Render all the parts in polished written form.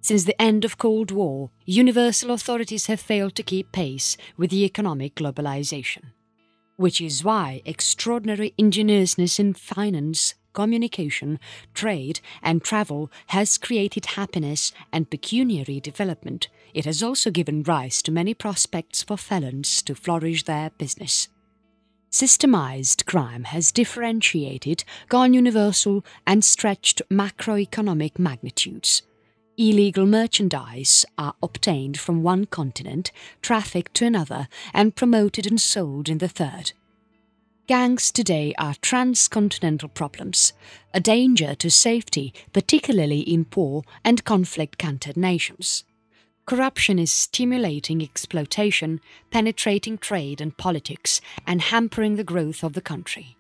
Since the end of Cold War, universal authorities have failed to keep pace with the economic globalization, which is why extraordinary ingenuousness in finance, communication, trade and travel has created happiness and pecuniary development. It has also given rise to many prospects for felons to flourish their business. Systemized crime has differentiated, gone universal and stretched macroeconomic magnitudes. Illegal merchandise are obtained from one continent, trafficked to another, and promoted and sold in the third. Gangs today are transcontinental problems, a danger to safety, particularly in poor and conflict-countered nations. Corruption is stimulating exploitation, penetrating trade and politics, and hampering the growth of the country.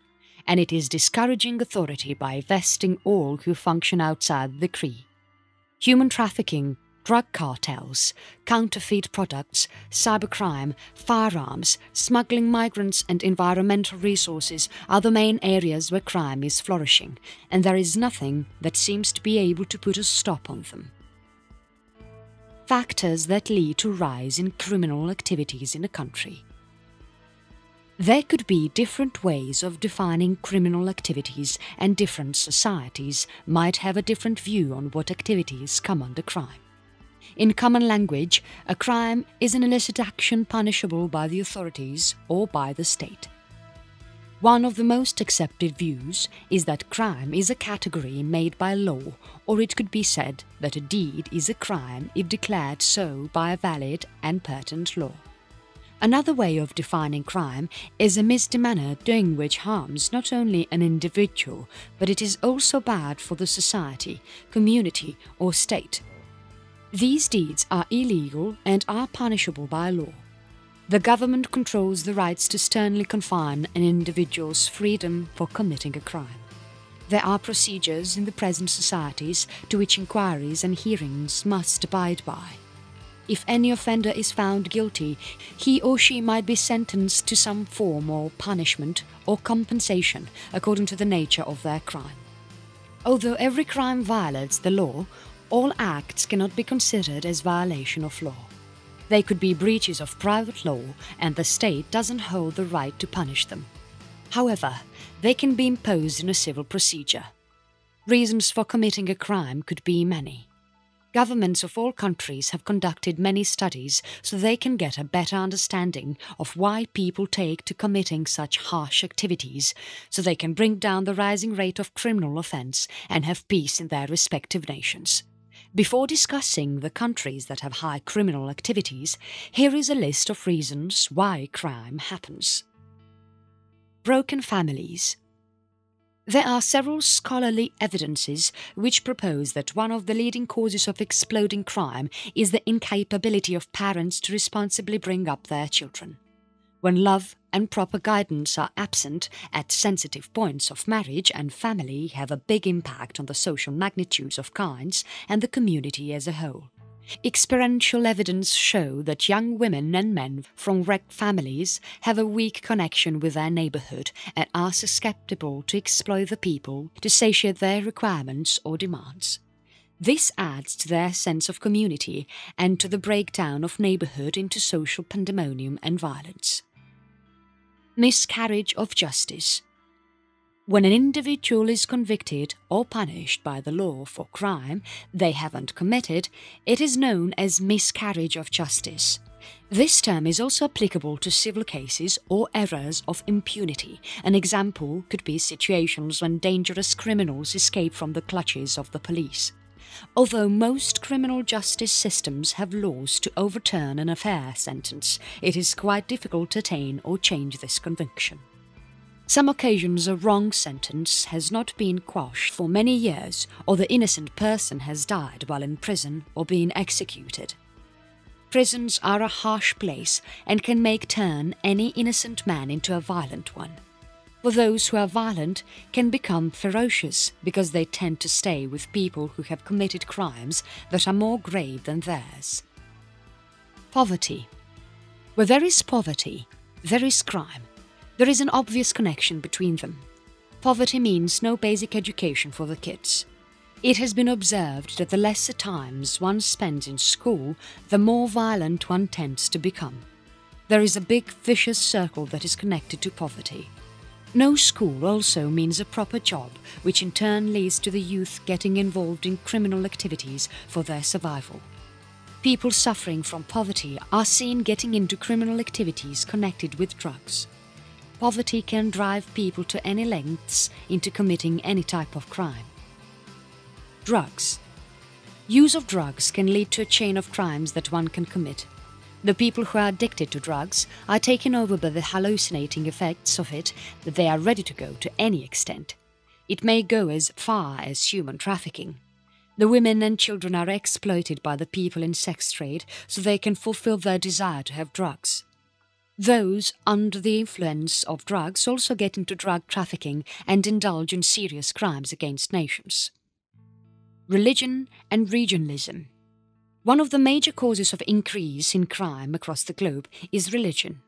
And it is discouraging authority by vesting all who function outside the decree. Human trafficking, drug cartels, counterfeit products, cybercrime, firearms, smuggling migrants and environmental resources are the main areas where crime is flourishing, and there is nothing that seems to be able to put a stop on them. Factors that lead to rise in criminal activities in a country. There could be different ways of defining criminal activities, and different societies might have a different view on what activities come under crime. In common language, a crime is an illicit action punishable by the authorities or by the state. One of the most accepted views is that crime is a category made by law, or it could be said that a deed is a crime if declared so by a valid and pertinent law. Another way of defining crime is a misdemeanor doing which harms not only an individual, but it is also bad for the society, community or state. These deeds are illegal and are punishable by law. The government controls the rights to sternly confine an individual's freedom for committing a crime. There are procedures in the present societies to which inquiries and hearings must abide by. If any offender is found guilty, he or she might be sentenced to some form of punishment or compensation according to the nature of their crime. Although every crime violates the law, all acts cannot be considered as violation of law. They could be breaches of private law, and the state doesn't hold the right to punish them. However, they can be imposed in a civil procedure. Reasons for committing a crime could be many. Governments of all countries have conducted many studies so they can get a better understanding of why people take to committing such harsh activities, so they can bring down the rising rate of criminal offence and have peace in their respective nations. Before discussing the countries that have high criminal activities, here is a list of reasons why crime happens. Broken families. There are several scholarly evidences which propose that one of the leading causes of exploding crime is the incapability of parents to responsibly bring up their children. When love and proper guidance are absent at sensitive points of marriage and family have a big impact on the social magnitudes of kinds and the community as a whole. Experiential evidence show that young women and men from wrecked families have a weak connection with their neighbourhood and are susceptible to exploit the people to satiate their requirements or demands. This adds to their sense of community and to the breakdown of neighbourhood into social pandemonium and violence. Miscarriage of justice. When an individual is convicted or punished by the law for crime they haven't committed, it is known as miscarriage of justice. This term is also applicable to civil cases or errors of impunity. An example could be situations when dangerous criminals escape from the clutches of the police. Although most criminal justice systems have laws to overturn an unfair sentence, it is quite difficult to attain or change this conviction. Some occasions a wrong sentence has not been quashed for many years, or the innocent person has died while in prison or been executed. Prisons are a harsh place and can turn any innocent man into a violent one. For those who are violent can become ferocious because they tend to stay with people who have committed crimes that are more grave than theirs. Poverty. Where there is poverty, there is crime. There is an obvious connection between them. Poverty means no basic education for the kids. It has been observed that the lesser times one spends in school, the more violent one tends to become. There is a big vicious circle that is connected to poverty. No school also means a proper job, which in turn leads to the youth getting involved in criminal activities for their survival. People suffering from poverty are seen getting into criminal activities connected with drugs. Poverty can drive people to any lengths into committing any type of crime. Drugs. Use of drugs can lead to a chain of crimes that one can commit. The people who are addicted to drugs are taken over by the hallucinating effects of it that they are ready to go to any extent. It may go as far as human trafficking. The women and children are exploited by the people in sex trade so they can fulfill their desire to have drugs. Those under the influence of drugs also get into drug trafficking and indulge in serious crimes against nations. Religion and regionalism. One of the major causes of increase in crime across the globe is religion.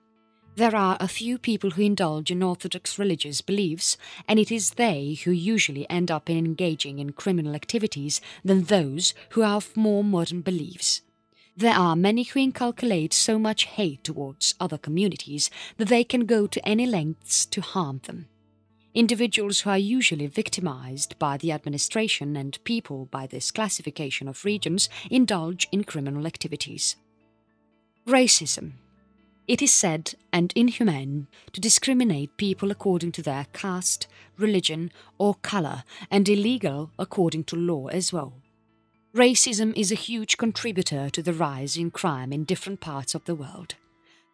There are a few people who indulge in orthodox religious beliefs, and it is they who usually end up in engaging in criminal activities than those who are of more modern beliefs. There are many who inculcate so much hate towards other communities that they can go to any lengths to harm them. Individuals who are usually victimized by the administration and people by this classification of regions indulge in criminal activities. Racism. It is said and inhumane to discriminate people according to their caste, religion or color, and illegal according to law as well. Racism is a huge contributor to the rise in crime in different parts of the world.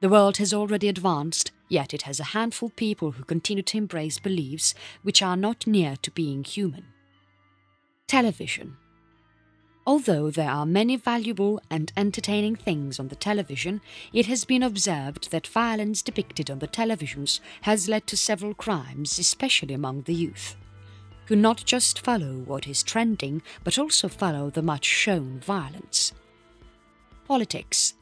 The world has already advanced, yet it has a handful of people who continue to embrace beliefs which are not near to being human. Television. Although there are many valuable and entertaining things on the television, it has been observed that violence depicted on the televisions has led to several crimes, especially among the youth, who not just follow what is trending, but also follow the much shown violence. Politics.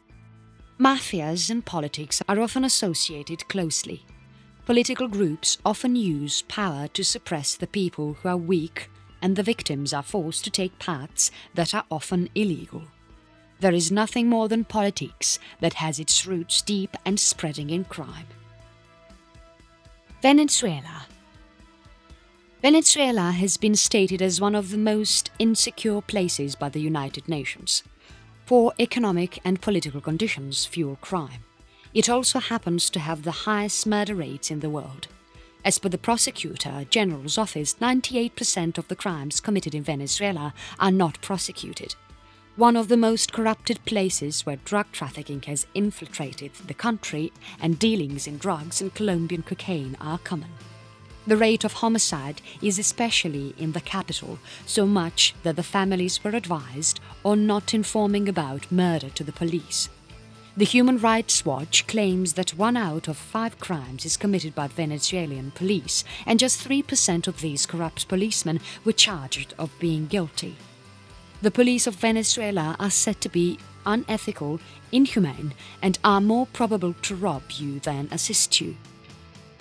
Mafias and politics are often associated closely. Political groups often use power to suppress the people who are weak, and the victims are forced to take paths that are often illegal. There is nothing more than politics that has its roots deep and spreading in crime. Venezuela. Venezuela has been stated as one of the most insecure places by the United Nations. Poor economic and political conditions fuel crime. It also happens to have the highest murder rates in the world. As per the Prosecutor General's office, 98% of the crimes committed in Venezuela are not prosecuted. One of the most corrupted places where drug trafficking has infiltrated the country and dealings in drugs and Colombian cocaine are common. The rate of homicide is especially in the capital, so much that the families were advised on not informing about murder to the police. The Human Rights Watch claims that 1 out of 5 crimes is committed by Venezuelan police, and just 3% of these corrupt policemen were charged of being guilty. The police of Venezuela are said to be unethical, inhumane, and are more probable to rob you than assist you.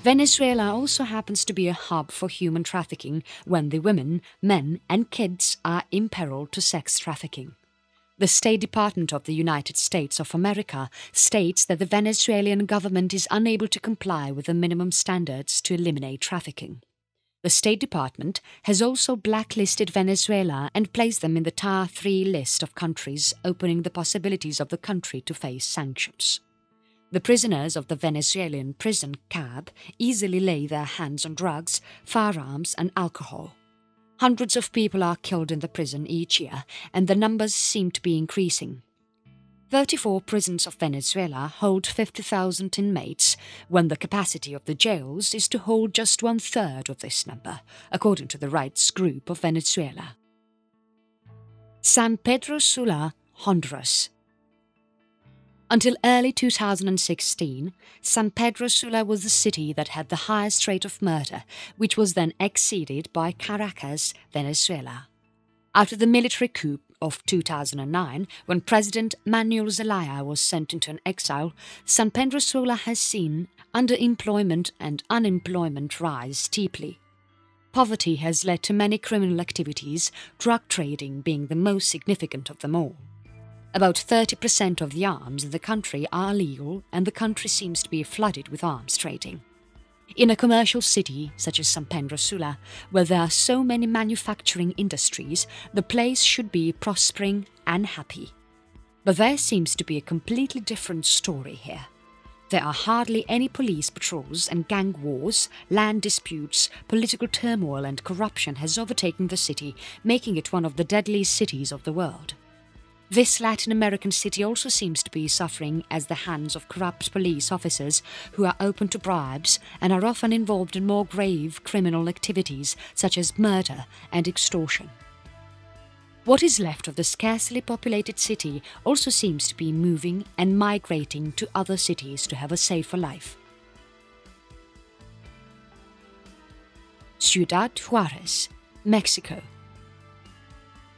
Venezuela also happens to be a hub for human trafficking when the women, men and kids are imperiled to sex trafficking. The State Department of the United States of America states that the Venezuelan government is unable to comply with the minimum standards to eliminate trafficking. The State Department has also blacklisted Venezuela and placed them in the Tier 3 list of countries, opening the possibilities of the country to face sanctions. The prisoners of the Venezuelan prison camp easily lay their hands on drugs, firearms and alcohol. Hundreds of people are killed in the prison each year, and the numbers seem to be increasing. 34 prisons of Venezuela hold 50,000 inmates, when the capacity of the jails is to hold just 1/3 of this number, according to the Rights Group of Venezuela. San Pedro Sula, Honduras. Until early 2016, San Pedro Sula was the city that had the highest rate of murder, which was then exceeded by Caracas, Venezuela. After the military coup of 2009, when President Manuel Zelaya was sent into an exile, San Pedro Sula has seen underemployment and unemployment rise steeply. Poverty has led to many criminal activities, drug trading being the most significant of them all. About 30% of the arms in the country are illegal, and the country seems to be flooded with arms trading. In a commercial city such as San Pedro Sula, where there are so many manufacturing industries, the place should be prospering and happy. But there seems to be a completely different story here. There are hardly any police patrols, and gang wars, land disputes, political turmoil and corruption has overtaken the city, making it one of the deadliest cities of the world. This Latin American city also seems to be suffering at the hands of corrupt police officers who are open to bribes and are often involved in more grave criminal activities such as murder and extortion. What is left of the scarcely populated city also seems to be moving and migrating to other cities to have a safer life. Ciudad Juárez, Mexico.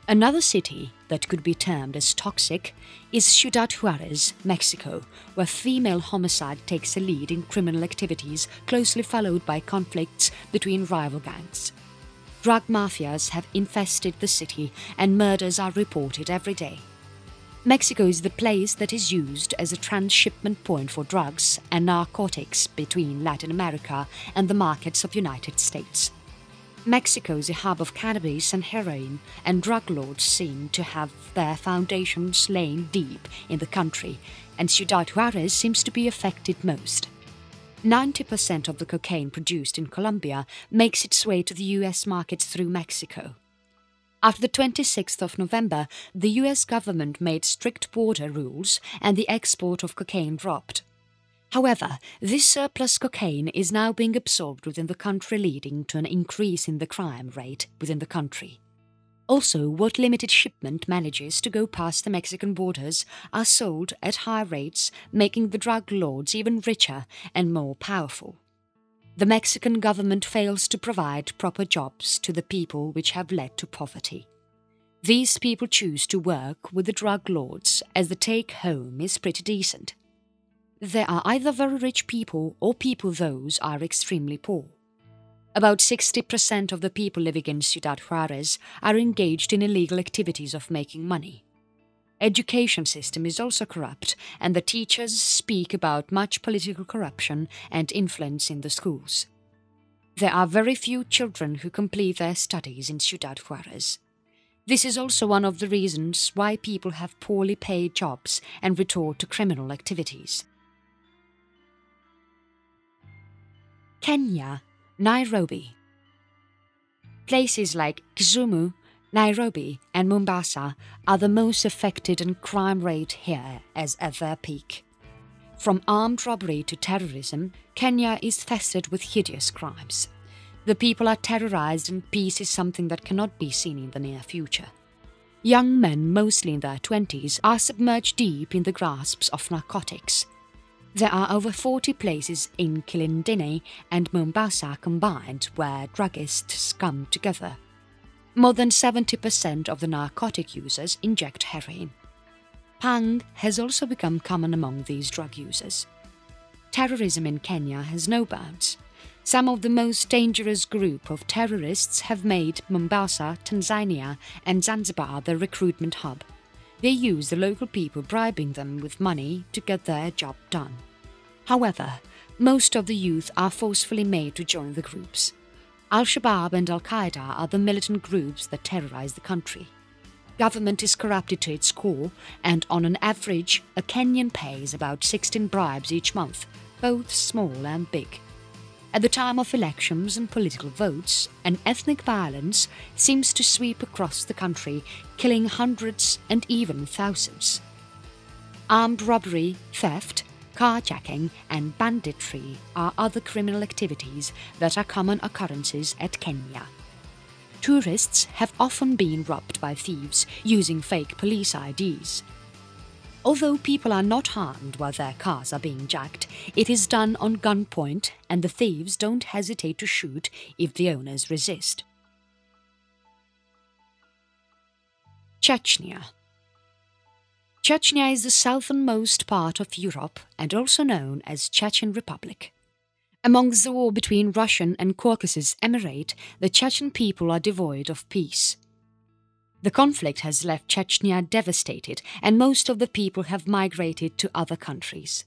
Another city that could be termed as toxic is Ciudad Juárez, Mexico, where female homicide takes the lead in criminal activities, closely followed by conflicts between rival gangs. Drug mafias have infested the city and murders are reported every day. Mexico is the place that is used as a transshipment point for drugs and narcotics between Latin America and the markets of the United States. Mexico is a hub of cannabis and heroin, and drug lords seem to have their foundations laid deep in the country, and Ciudad Juárez seems to be affected most. 90% of the cocaine produced in Colombia makes its way to the US markets through Mexico. After the 26th of November, the US government made strict border rules and the export of cocaine dropped. However, this surplus cocaine is now being absorbed within the country, leading to an increase in the crime rate within the country. Also, what limited shipment manages to go past the Mexican borders are sold at high rates, making the drug lords even richer and more powerful. The Mexican government fails to provide proper jobs to the people, which have led to poverty. These people choose to work with the drug lords as the take-home is pretty decent. There are either very rich people or people those are extremely poor. About 60% of the people living in Ciudad Juárez are engaged in illegal activities of making money. Education system is also corrupt, and the teachers speak about much political corruption and influence in the schools. There are very few children who complete their studies in Ciudad Juárez. This is also one of the reasons why people have poorly paid jobs and resort to criminal activities. Kenya, Nairobi. Places like Kisumu, Nairobi and Mombasa are the most affected, and crime rate here is at their peak. From armed robbery to terrorism, Kenya is infested with hideous crimes. The people are terrorized, and peace is something that cannot be seen in the near future. Young men, mostly in their 20s, are submerged deep in the grasps of narcotics. There are over 40 places in Kilindini and Mombasa combined where druggists come together. More than 70% of the narcotic users inject heroin. Pang has also become common among these drug users. Terrorism in Kenya has no bounds. Some of the most dangerous group of terrorists have made Mombasa, Tanzania and Zanzibar their recruitment hub. They use the local people, bribing them with money to get their job done. However, most of the youth are forcefully made to join the groups. Al-Shabaab and Al-Qaeda are the militant groups that terrorize the country. Government is corrupted to its core, and on an average, a Kenyan pays about 16 bribes each month, both small and big. At the time of elections and political votes, an ethnic violence seems to sweep across the country, killing hundreds and even thousands. Armed robbery, theft, carjacking and banditry are other criminal activities that are common occurrences at Kenya. Tourists have often been robbed by thieves using fake police IDs. Although people are not harmed while their cars are being jacked, it is done on gunpoint, and the thieves don't hesitate to shoot if the owners resist. Chechnya. Chechnya is the southernmost part of Europe and also known as Chechen Republic. Amongst the war between Russian and Caucasus Emirate, the Chechen people are devoid of peace. The conflict has left Chechnya devastated, and most of the people have migrated to other countries.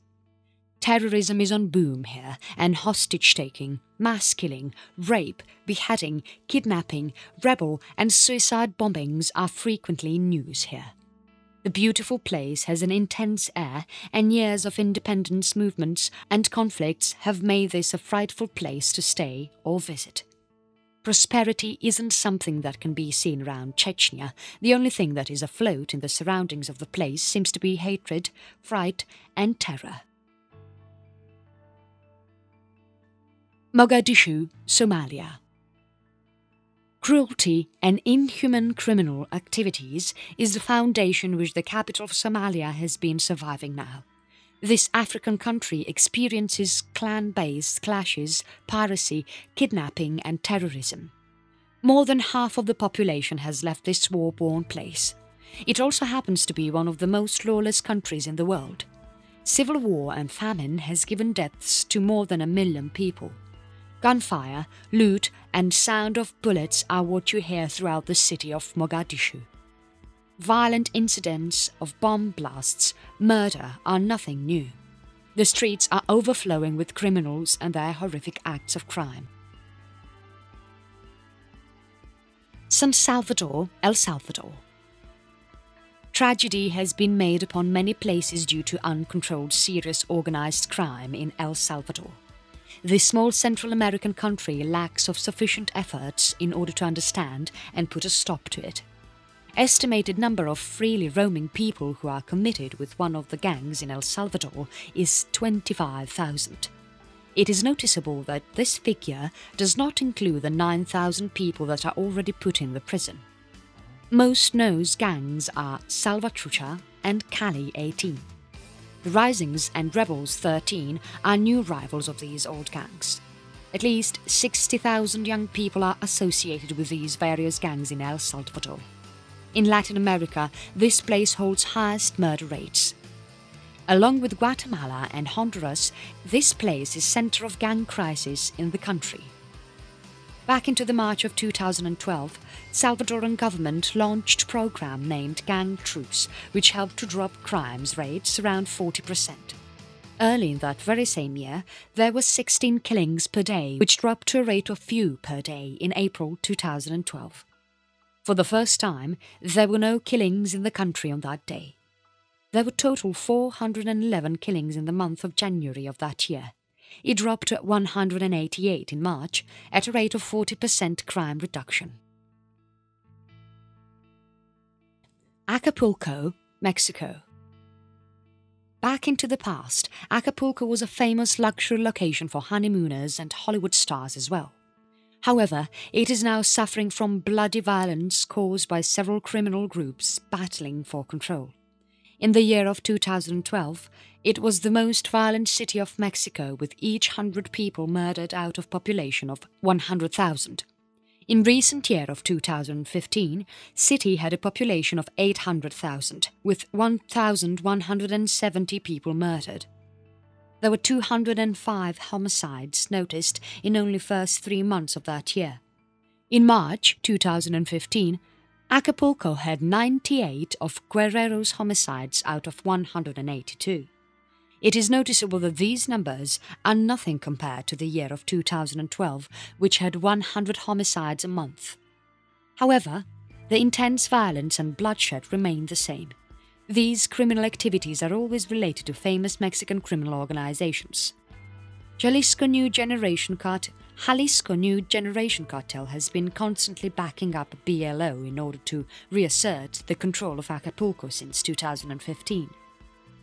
Terrorism is on boom here, and hostage-taking, mass killing, rape, beheading, kidnapping, rebel and suicide bombings are frequently news here. The beautiful place has an intense air, and years of independence movements and conflicts have made this a frightful place to stay or visit. Prosperity isn't something that can be seen around Chechnya. The only thing that is afloat in the surroundings of the place seems to be hatred, fright and terror. Mogadishu, Somalia. Cruelty and inhuman criminal activities is the foundation which the capital of Somalia has been surviving now. This African country experiences clan-based clashes, piracy, kidnapping and terrorism. More than half of the population has left this war-born place. It also happens to be one of the most lawless countries in the world. Civil war and famine has given deaths to more than 1 million people. Gunfire, loot and sound of bullets are what you hear throughout the city of Mogadishu. Violent incidents of bomb blasts, murder are nothing new. The streets are overflowing with criminals and their horrific acts of crime. San Salvador, El Salvador. Tragedy has been made upon many places due to uncontrolled serious organized crime in El Salvador. This small Central American country lacks of sufficient efforts in order to understand and put a stop to it. Estimated number of freely roaming people who are committed with one of the gangs in El Salvador is 25,000. It is noticeable that this figure does not include the 9,000 people that are already put in the prison. Most known gangs are Salvatrucha and Cali 18. The Risings and Rebels 13 are new rivals of these old gangs. At least 60,000 young people are associated with these various gangs in El Salvador. In Latin America, this place holds highest murder rates. Along with Guatemala and Honduras, this place is center of gang crisis in the country. Back into the March of 2012, Salvadoran government launched a program named Gang Truce, which helped to drop crimes rates around 40%. Early in that very same year, there were 16 killings per day, which dropped to a rate of few per day in April 2012. For the first time, there were no killings in the country on that day. There were total 411 killings in the month of January of that year. It dropped to 188 in March, at a rate of 40% crime reduction. Acapulco, Mexico. Back into the past, Acapulco was a famous luxury location for honeymooners and Hollywood stars as well. However, it is now suffering from bloody violence caused by several criminal groups battling for control. In the year of 2012, it was the most violent city of Mexico, with each 100 people murdered out of population of 100,000. In recent year of 2015, city had a population of 800,000, with 1,170 people murdered. There were 205 homicides noticed in only first 3 months of that year. In March 2015, Acapulco had 98 of Guerrero's homicides out of 182. It is noticeable that these numbers are nothing compared to the year of 2012, which had 100 homicides a month. However, the intense violence and bloodshed remain the same. These criminal activities are always related to famous Mexican criminal organizations. Jalisco New Generation Cartel has been constantly backing up BLO in order to reassert the control of Acapulco since 2015.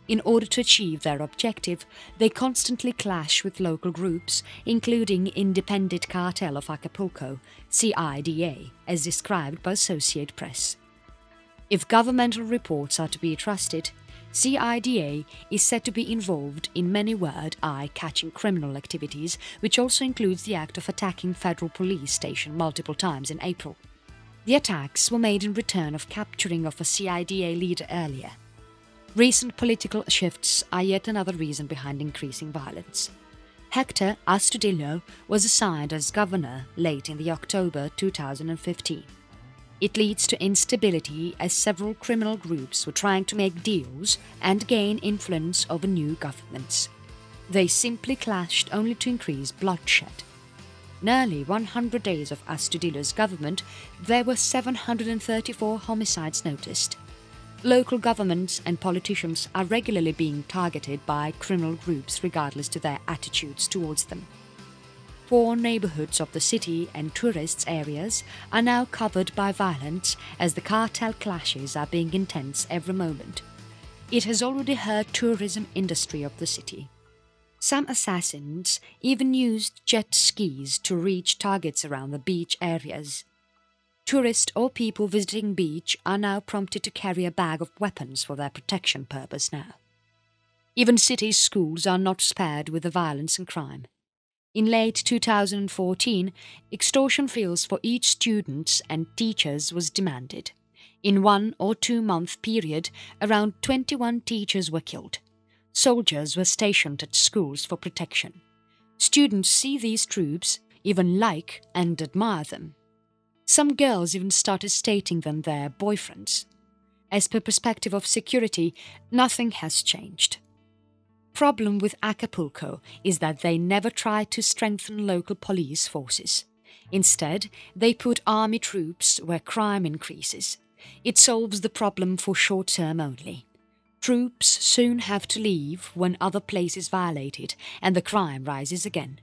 In order to achieve their objective, they constantly clash with local groups, including Independent Cartel of Acapulco, CIDA, as described by Associated Press. If governmental reports are to be trusted, CIDA is said to be involved in many eye-catching criminal activities, which also includes the act of attacking federal police station multiple times in April. The attacks were made in return of capturing of a CIDA leader earlier. Recent political shifts are yet another reason behind increasing violence. Hector Astudillo was assigned as governor late in the October 2015. It leads to instability as several criminal groups were trying to make deals and gain influence over new governments. They simply clashed only to increase bloodshed. Nearly 100 days of Astudillo's government, there were 734 homicides noticed. Local governments and politicians are regularly being targeted by criminal groups regardless to their attitudes towards them. 4 neighborhoods of the city and tourist areas are now covered by violence as the cartel clashes are being intense every moment. It has already hurt tourism industry of the city. Some assassins even used jet skis to reach targets around the beach areas. Tourists or people visiting beach are now prompted to carry a bag of weapons for their protection purpose now. Even city schools are not spared with the violence and crime. In late 2014, extortion fees for each student and teachers was demanded. In 1 or 2 month period, around 21 teachers were killed. Soldiers were stationed at schools for protection. Students see these troops, even like and admire them. Some girls even started stating them their boyfriends. As per perspective of security, nothing has changed. Problem with Acapulco is that they never try to strengthen local police forces. Instead, they put army troops where crime increases. It solves the problem for short term only. Troops soon have to leave when other places violated and the crime rises again.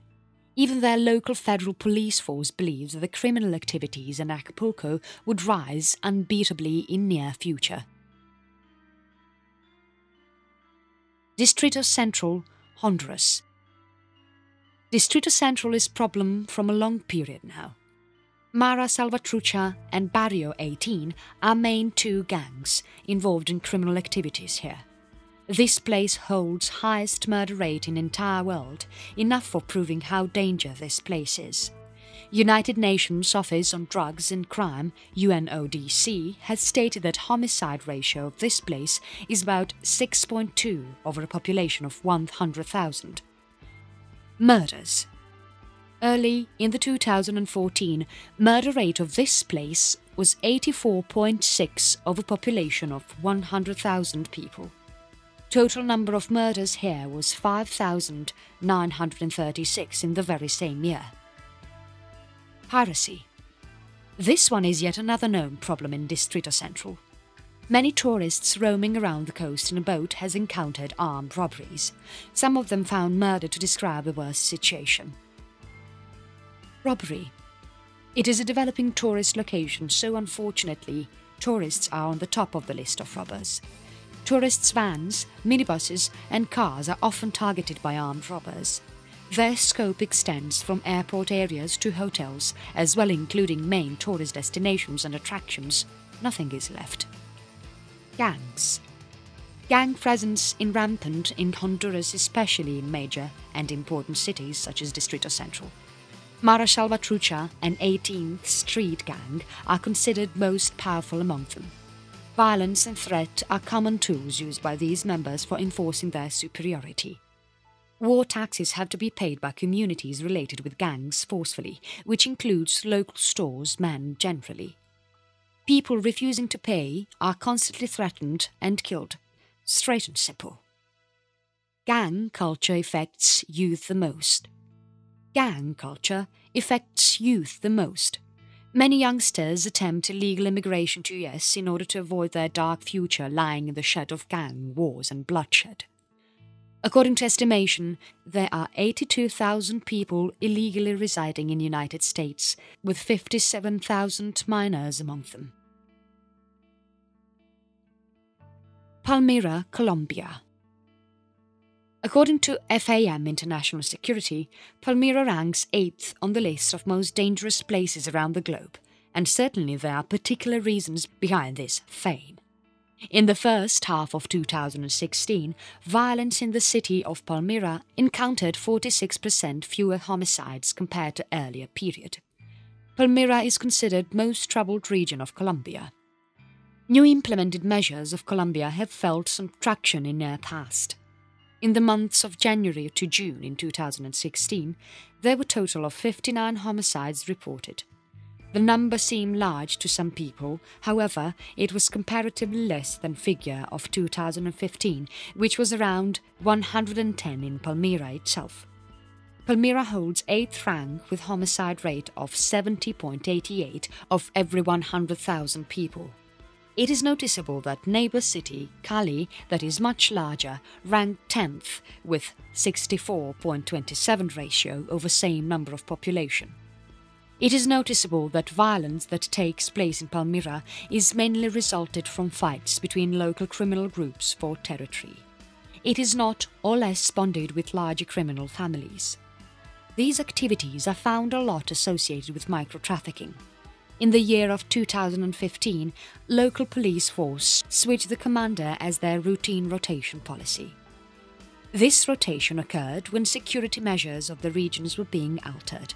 Even their local federal police force believes that the criminal activities in Acapulco would rise unbeatably in near future. Distrito Central, Honduras. Distrito Central is a problem from a long period now. Mara Salvatrucha and Barrio 18 are main 2 gangs involved in criminal activities here. This place holds highest murder rate in entire world, enough for proving how dangerous this place is. United Nations Office on Drugs and Crime, UNODC, has stated that homicide ratio of this place is about 6.2 over a population of 100,000. Murders. Early in the 2014, murder rate of this place was 84.6 over population of 100,000 people. Total number of murders here was 5,936 in the very same year. Piracy. This one is yet another known problem in Distrito Central. Many tourists roaming around the coast in a boat has encountered armed robberies. Some of them found murder to describe the worst situation. Robbery. It is a developing tourist location, so unfortunately, tourists are on the top of the list of robbers. Tourists' vans, minibuses and cars are often targeted by armed robbers. Their scope extends from airport areas to hotels, as well including main tourist destinations and attractions. Nothing is left. Gangs. Gang presence is rampant in Honduras, especially in major and important cities such as Distrito Central. Mara Salvatrucha and 18th Street Gang are considered most powerful among them. Violence and threat are common tools used by these members for enforcing their superiority. War taxes have to be paid by communities related with gangs forcefully, which includes local stores manned generally. People refusing to pay are constantly threatened and killed. Straight and simple. Gang culture affects youth the most. Gang culture affects youth the most. Many youngsters attempt illegal immigration to US in order to avoid their dark future lying in the shed of gang wars and bloodshed. According to estimation, there are 82,000 people illegally residing in the United States, with 57,000 minors among them. Palmyra, Colombia. According to FAM International Security, Palmyra ranks 8th on the list of most dangerous places around the globe, and certainly there are particular reasons behind this fame. In the first half of 2016, violence in the city of Palmyra encountered 46% fewer homicides compared to earlier period. Palmyra is considered most troubled region of Colombia. New implemented measures of Colombia have felt some traction in their past. In the months of January to June in 2016, there were a total of 59 homicides reported. The number seemed large to some people, however, it was comparatively less than figure of 2015, which was around 110 in Palmyra itself. Palmyra holds 8th rank with homicide rate of 70.88 of every 100,000 people. It is noticeable that neighbour city, Cali, that is much larger, ranked 10th with 64.27 ratio over same number of population. It is noticeable that violence that takes place in Palmyra is mainly resulted from fights between local criminal groups for territory. It is not or less bonded with larger criminal families. These activities are found a lot associated with micro-trafficking. In the year of 2015, local police force switched the commander as their routine rotation policy. This rotation occurred when security measures of the regions were being altered.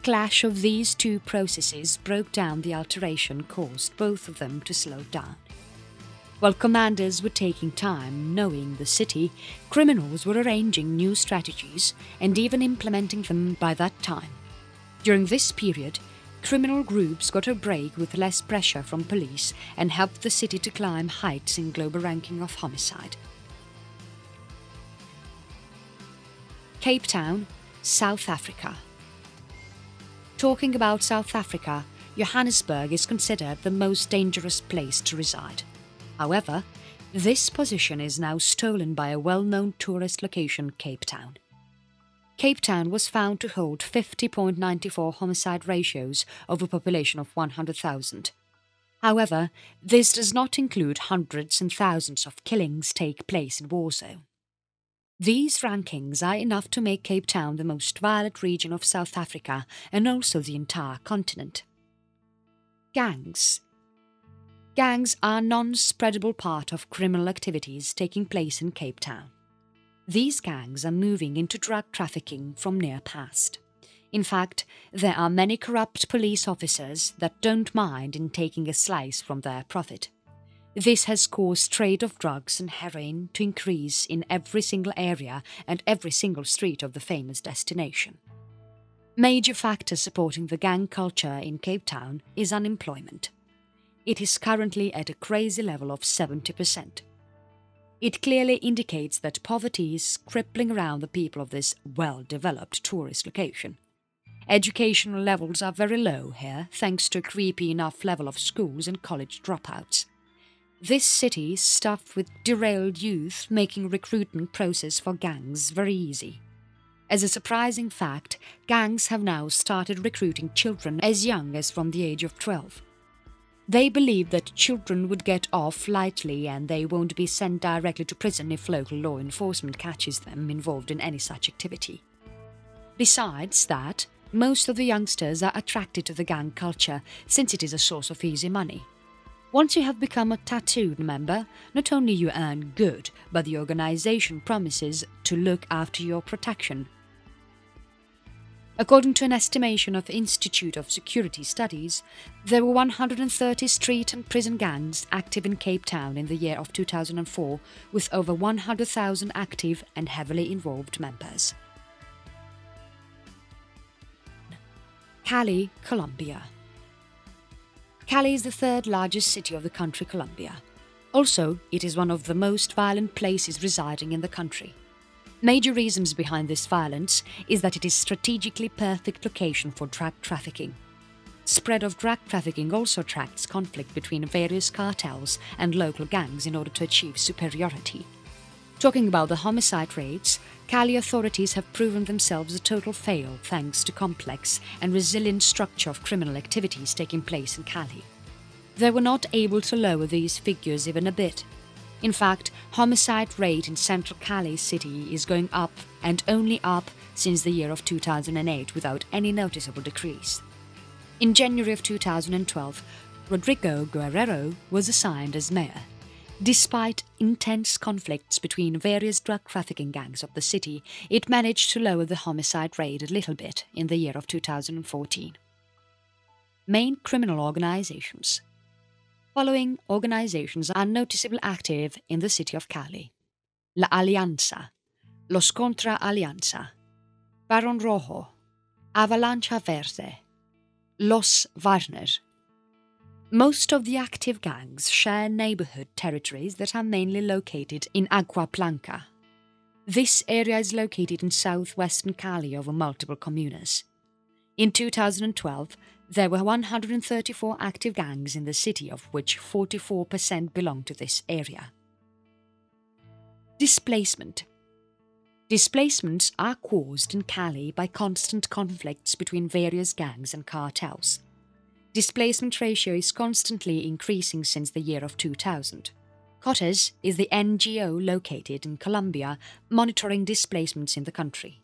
Clash of these two processes broke down the alteration, caused both of them to slow down. While commanders were taking time knowing the city, criminals were arranging new strategies and even implementing them by that time. During this period, criminal groups got a break with less pressure from police and helped the city to climb heights in global ranking of homicide. Cape Town, South Africa. Talking about South Africa, Johannesburg is considered the most dangerous place to reside. However, this position is now stolen by a well-known tourist location, Cape Town. Cape Town was found to hold 50.94 homicide ratios of a population of 100,000. However, this does not include hundreds and thousands of killings take place in war zone. These rankings are enough to make Cape Town the most violent region of South Africa and also the entire continent. Gangs. Gangs are a non-spreadable part of criminal activities taking place in Cape Town. These gangs are moving into drug trafficking from near past. In fact, there are many corrupt police officers that don't mind in taking a slice from their profit. This has caused trade of drugs and heroin to increase in every single area and every single street of the famous destination. Major factor supporting the gang culture in Cape Town is unemployment. It is currently at a crazy level of 70%. It clearly indicates that poverty is crippling around the people of this well-developed tourist location. Educational levels are very low here thanks to a creepy enough level of schools and college dropouts. This city is stuffed with derailed youth, making recruitment process for gangs very easy. As a surprising fact, gangs have now started recruiting children as young as from the age of 12. They believe that children would get off lightly and they won't be sent directly to prison if local law enforcement catches them involved in any such activity. Besides that, most of the youngsters are attracted to the gang culture since it is a source of easy money. Once you have become a tattooed member, not only you earn good, but the organization promises to look after your protection. According to an estimation of Institute of Security Studies, there were 130 street and prison gangs active in Cape Town in the year of 2004, with over 100,000 active and heavily involved members. Cali, Colombia. Cali is the third largest city of the country Colombia. Also, it is one of the most violent places residing in the country. Major reasons behind this violence is that it is strategically perfect location for drug trafficking. Spread of drug trafficking also attracts conflict between various cartels and local gangs in order to achieve superiority. Talking about the homicide rates, Cali authorities have proven themselves a total fail thanks to complex and resilient structure of criminal activities taking place in Cali. They were not able to lower these figures even a bit. In fact, homicide rate in central Cali city is going up and only up since the year of 2008 without any noticeable decrease. In January of 2012, Rodrigo Guerrero was assigned as mayor. Despite intense conflicts between various drug trafficking gangs of the city, it managed to lower the homicide rate a little bit in the year of 2014. Main criminal organizations. Following organizations are noticeably active in the city of Cali. La Alianza, Los Contra Alianza, Baron Rojo, Avalancha Verde, Los Warner. Most of the active gangs share neighborhood territories that are mainly located in Agua Blanca. This area is located in southwestern Cali over multiple comunas. In 2012, there were 134 active gangs in the city, of which 44% belong to this area. Displacement. Displacements are caused in Cali by constant conflicts between various gangs and cartels. Displacement ratio is constantly increasing since the year of 2000. COTES is the NGO located in Colombia monitoring displacements in the country.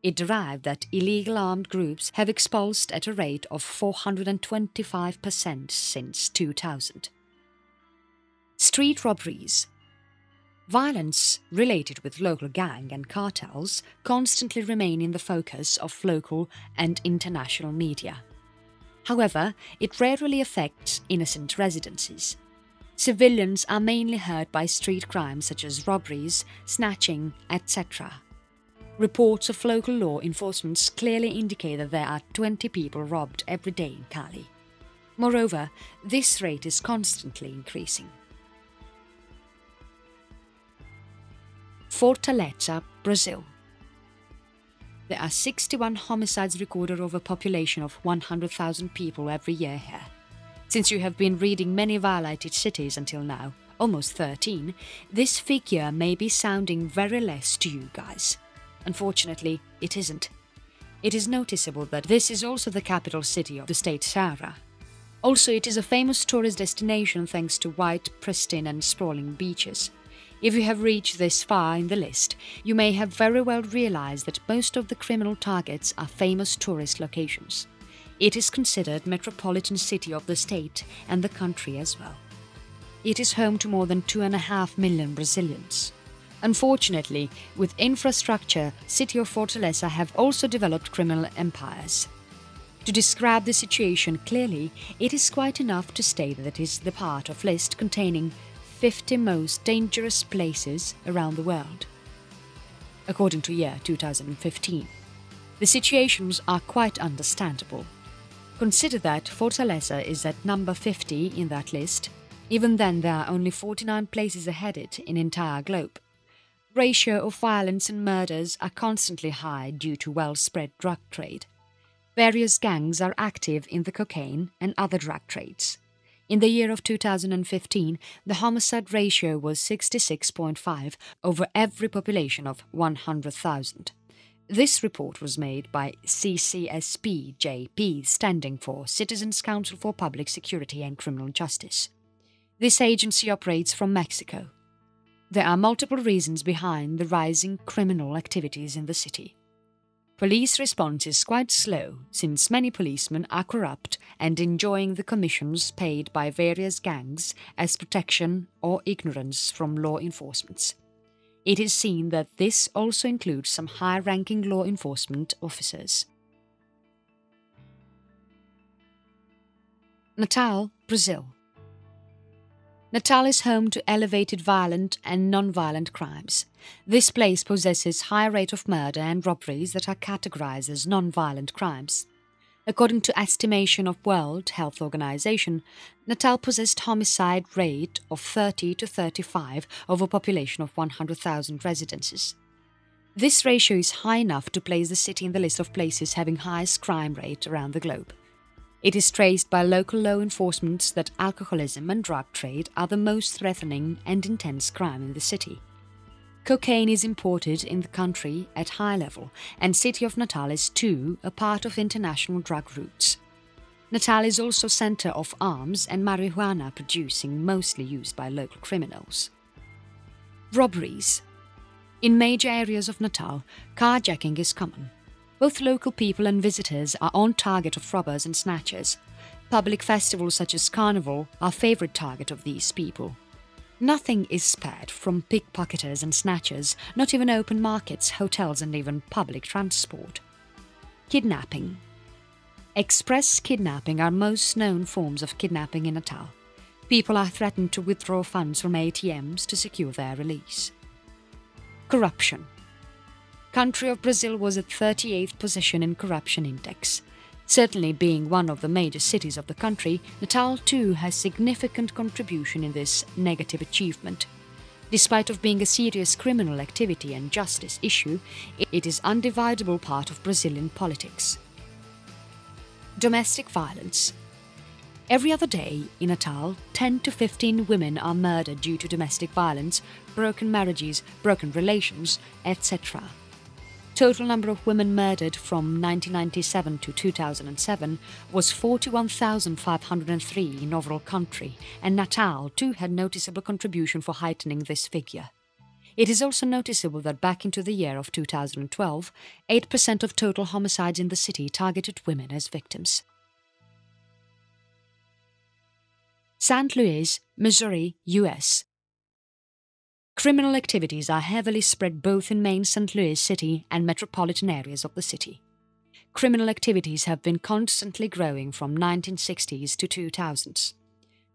It derived that illegal armed groups have expulsed at a rate of 425% since 2000. Street robberies. Violence related with local gang and cartels constantly remain in the focus of local and international media. However, it rarely affects innocent residences. Civilians are mainly hurt by street crimes such as robberies, snatching, etc. Reports of local law enforcement clearly indicate that there are 20 people robbed every day in Cali. Moreover, this rate is constantly increasing. Fortaleza, Brazil. There are 61 homicides recorded over a population of 100,000 people every year here. Since you have been reading many violated cities until now, almost 13, this figure may be sounding very less to you guys. Unfortunately, it isn't. It is noticeable that this is also the capital city of the state Ceará. Also, it is a famous tourist destination thanks to white, pristine and sprawling beaches. If you have reached this far in the list, you may have very well realized that most of the criminal targets are famous tourist locations. It is considered metropolitan city of the state and the country as well. It is home to more than 2.5 million Brazilians. Unfortunately, with infrastructure, city of Fortaleza have also developed criminal empires. To describe the situation clearly, it is quite enough to state that it is the part of list containing 50 most dangerous places around the world, according to year 2015. The situations are quite understandable. Consider that Fortaleza is at number 50 in that list. Even then, there are only 49 places ahead it in entire globe. Ratio of violence and murders are constantly high due to well-spread drug trade. Various gangs are active in the cocaine and other drug trades. In the year of 2015, the homicide ratio was 66.5 over every population of 100,000. This report was made by CCSP-JP, standing for Citizens Council for Public Security and Criminal Justice. This agency operates from Mexico. There are multiple reasons behind the rising criminal activities in the city. Police response is quite slow, since many policemen are corrupt and enjoying the commissions paid by various gangs as protection or ignorance from law enforcement. It is seen that this also includes some high-ranking law enforcement officers. Natal, Brazil. Natal is home to elevated violent and non-violent crimes. This place possesses high rate of murder and robberies that are categorized as non-violent crimes. According to estimation of World Health Organization, Natal possessed homicide rate of 30 to 35 over a population of 100,000 residences. This ratio is high enough to place the city in the list of places having highest crime rate around the globe. It is traced by local law enforcement that alcoholism and drug trade are the most threatening and intense crime in the city. Cocaine is imported in the country at high level, and city of Natal is too a part of international drug routes. Natal is also center of arms and marijuana producing, mostly used by local criminals. Robberies. In major areas of Natal, carjacking is common. Both local people and visitors are on target of robbers and snatchers. Public festivals such as Carnival are favorite target of these people. Nothing is spared from pickpocketers and snatchers, not even open markets, hotels and even public transport. Kidnapping. Express kidnapping are most known forms of kidnapping in Natal. People are threatened to withdraw funds from ATMs to secure their release. Corruption. Country of Brazil was at 38th position in corruption index. Certainly being one of the major cities of the country, Natal too has significant contribution in this negative achievement. Despite of being a serious criminal activity and justice issue, it is an undividable part of Brazilian politics. Domestic violence. Every other day in Natal, 10 to 15 women are murdered due to domestic violence, broken marriages, broken relations, etc. Total number of women murdered from 1997 to 2007 was 41,503 in overall country, and Natal too had noticeable contribution for heightening this figure. It is also noticeable that back into the year of 2012, 8% of total homicides in the city targeted women as victims. St. Louis, Missouri, US. Criminal activities are heavily spread both in main St. Louis City and metropolitan areas of the city. Criminal activities have been constantly growing from 1960s to 2000s.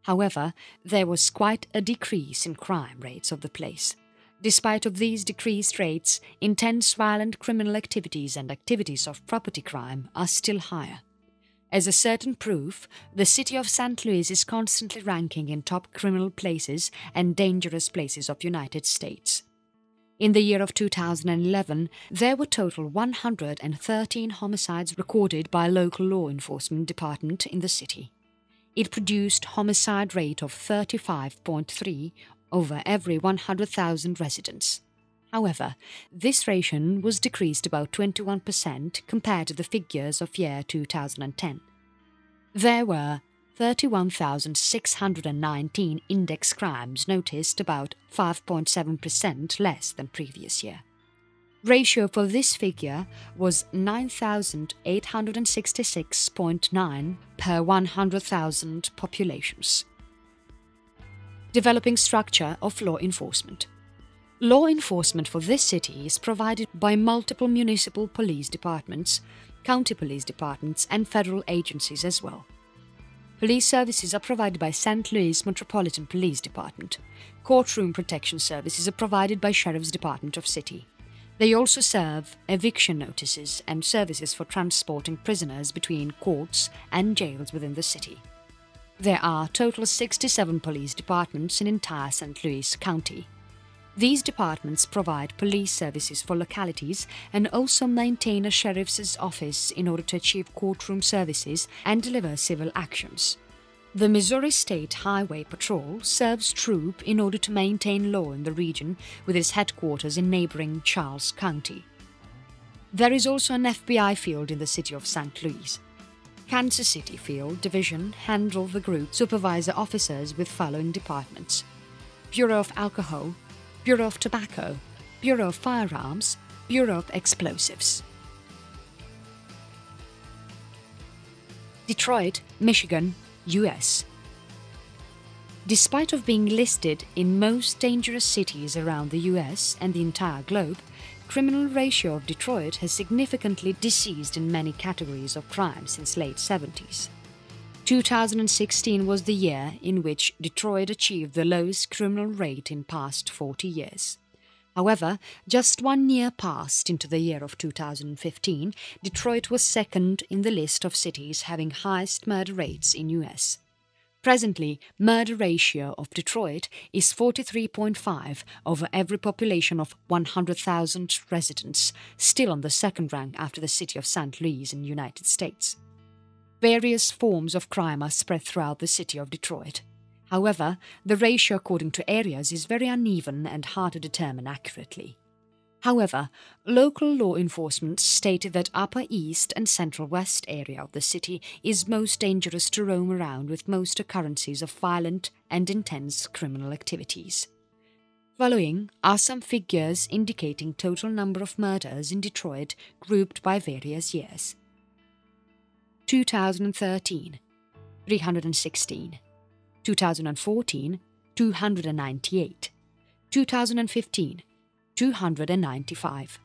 However, there was quite a decrease in crime rates of the place. Despite of these decreased rates, intense violent criminal activities and activities of property crime are still higher. As a certain proof, the city of St. Louis is constantly ranking in top criminal places and dangerous places of United States. In the year of 2011, there were total 113 homicides recorded by local law enforcement department in the city. It produced homicide rate of 35.3 over every 100,000 residents. However, this ratio was decreased about 21% compared to the figures of year 2010. There were 31,619 index crimes noticed, about 5.7% less than previous year. Ratio for this figure was 9,866.9 per 100,000 populations. Developing structure of law enforcement. Law enforcement for this city is provided by multiple municipal police departments, county police departments and federal agencies as well. Police services are provided by St. Louis Metropolitan Police Department. Courtroom protection services are provided by Sheriff's Department of City. They also serve eviction notices and services for transporting prisoners between courts and jails within the city. There are total 67 police departments in entire St. Louis County. These departments provide police services for localities and also maintain a sheriff's office in order to achieve courtroom services and deliver civil actions. The Missouri State Highway Patrol serves troop in order to maintain law in the region with its headquarters in neighboring Charles County. There is also an FBI field in the city of St. Louis. Kansas City Field Division handle the group supervisor officers with following departments: Bureau of Alcohol, Bureau of Tobacco, Bureau of Firearms, Bureau of Explosives. Detroit, Michigan, US. Despite of being listed in most dangerous cities around the US and the entire globe, criminal ratio of Detroit has significantly decreased in many categories of crime since late 70s. 2016 was the year in which Detroit achieved the lowest criminal rate in past 40 years. However, just 1 year passed into the year of 2015, Detroit was second in the list of cities having highest murder rates in US. Presently, murder ratio of Detroit is 43.5 over every population of 100,000 residents, still on the second rank after the city of St. Louis in the United States. Various forms of crime are spread throughout the city of Detroit. However, the ratio according to areas is very uneven and hard to determine accurately. However, local law enforcement stated that Upper East and Central West area of the city is most dangerous to roam around with most occurrences of violent and intense criminal activities. Following are some figures indicating total number of murders in Detroit grouped by various years. 2013, 316. 2014, 298. 2015, 295.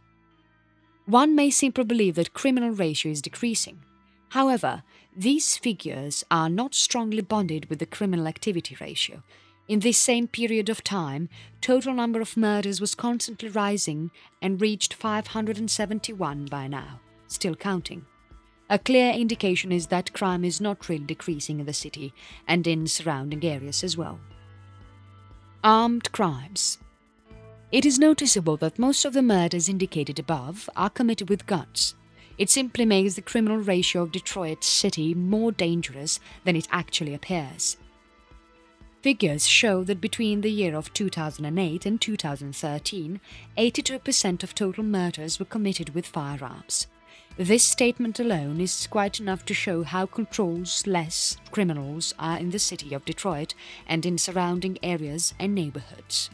One may simply believe that criminal ratio is decreasing. However, these figures are not strongly bonded with the criminal activity ratio. In this same period of time, total number of murders was constantly rising and reached 571 by now, still counting. A clear indication is that crime is not really decreasing in the city and in surrounding areas as well. Armed crimes. It is noticeable that most of the murders indicated above are committed with guns. It simply makes the criminal ratio of Detroit City more dangerous than it actually appears. Figures show that between the year of 2008 and 2013, 82% of total murders were committed with firearms. This statement alone is quite enough to show how controls-less criminals are in the city of Detroit and in surrounding areas and neighborhoods.